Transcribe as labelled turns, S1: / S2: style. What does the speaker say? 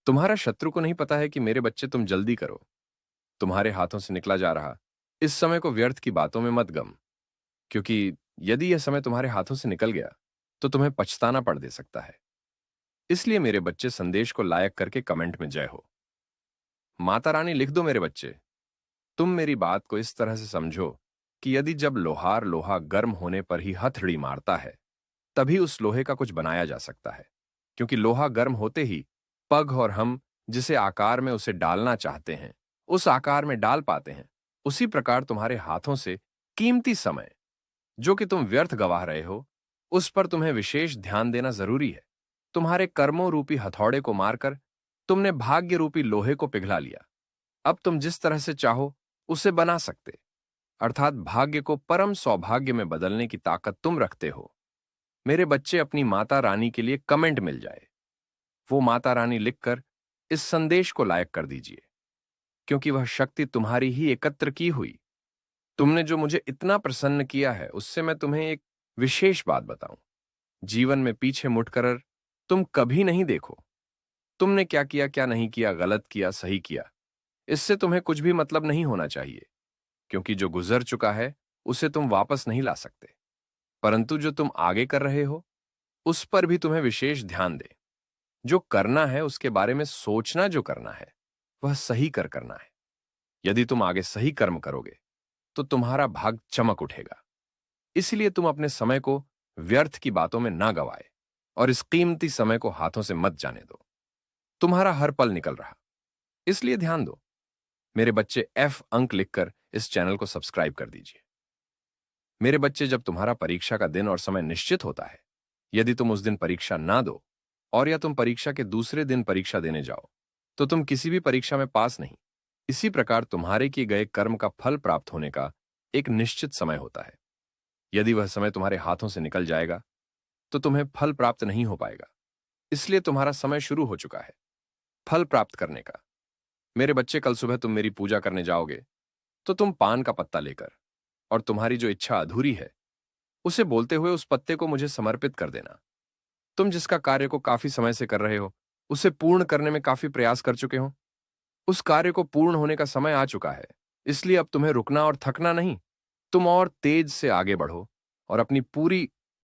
S1: तुम्हारा शत्रु को नहीं पता है कि मेरे बच्चे तुम जल्दी करो, तुम्हारे हाथों से निकला जा रहा इस समय को व्यर्थ की बातों में मत गम, क्योंकि यदि यह समय तुम्हारे हाथों से निकल गया तो तुम्हें पछताना पड़ दे सकता है। इसलिए मेरे बच्चे संदेश को लायक करके कमेंट में जय हो। माता रानी लिख दो मेरे बच्चे। तुम मेरी बात को इस तरह से समझो कि यदि जब लोहार लोहा गर्म होने पर ही हथौड़ी मारता है तभी उस लोहे का कुछ बनाया जा सकता है, क्योंकि लोहा गर्म होते ही पग और हम जिसे आकार में उसे डालना चाहते हैं उस आकार में डाल पाते हैं। उसी प्रकार तुम्हारे हाथों से कीमती समय जो कि तुम व्यर्थ गवाह रहे हो उस पर तुम्हें विशेष ध्यान देना जरूरी है। तुम्हारे कर्मों रूपी हथौड़े को मारकर तुमने भाग्य रूपी लोहे को पिघला लिया। अब तुम जिस तरह से चाहो उसे बना सकते, अर्थात भाग्य को परम सौभाग्य में बदलने की ताकत तुम रखते हो। मेरे बच्चे अपनी माता रानी के लिए कमेंट मिल जाए, वो माता रानी लिखकर इस संदेश को लायक कर दीजिए, क्योंकि वह शक्ति तुम्हारी ही एकत्र की हुई। तुमने जो मुझे इतना प्रसन्न किया है उससे मैं तुम्हें एक विशेष बात बताऊं। जीवन में पीछे मुड़कर तुम कभी नहीं देखो तुमने क्या किया क्या नहीं किया, गलत किया सही किया, इससे तुम्हें कुछ भी मतलब नहीं होना चाहिए, क्योंकि जो गुजर चुका है उसे तुम वापस नहीं ला सकते। परंतु जो तुम आगे कर रहे हो उस पर भी तुम्हें विशेष ध्यान दे। जो करना है उसके बारे में सोचना, जो करना है वह सही कर करना है। यदि तुम आगे सही कर्म करोगे तो तुम्हारा भाग चमक उठेगा। इसलिए तुम अपने समय को व्यर्थ की बातों में ना गवाए और इस कीमती समय को हाथों से मत जाने दो। तुम्हारा हर पल निकल रहा, इसलिए ध्यान दो। मेरे बच्चे F अंक लिखकर इस चैनल को सब्सक्राइब कर दीजिए। मेरे बच्चे, जब तुम्हारा परीक्षा का दिन और समय निश्चित होता है, यदि तुम उस दिन परीक्षा ना दो और या तुम परीक्षा के दूसरे दिन परीक्षा देने जाओ तो तुम किसी भी परीक्षा में पास नहीं। इसी प्रकार तुम्हारे किए गए कर्म का फल प्राप्त होने का एक निश्चित समय होता है। यदि वह समय तुम्हारे हाथों से निकल जाएगा तो तुम्हें फल प्राप्त नहीं हो पाएगा। इसलिए तुम्हारा समय शुरू हो चुका है फल प्राप्त करने का। मेरे बच्चे, कल सुबह तुम मेरी पूजा करने जाओगे तो तुम पान का पत्ता लेकर और तुम्हारी जो इच्छा अधूरी है उसे बोलते हुए उस पत्ते को मुझे समर्पित कर देना। तुम जिसका कार्य को काफी समय से कर रहे हो, उसे पूर्ण करने में काफी प्रयास कर चुके हो, उस कार्य को पूर्ण होने का समय आ चुका है। इसलिए अब तुम्हें रुकना और थकना नहीं, तुम और तेज से आगे बढ़ो और अपनी पूरी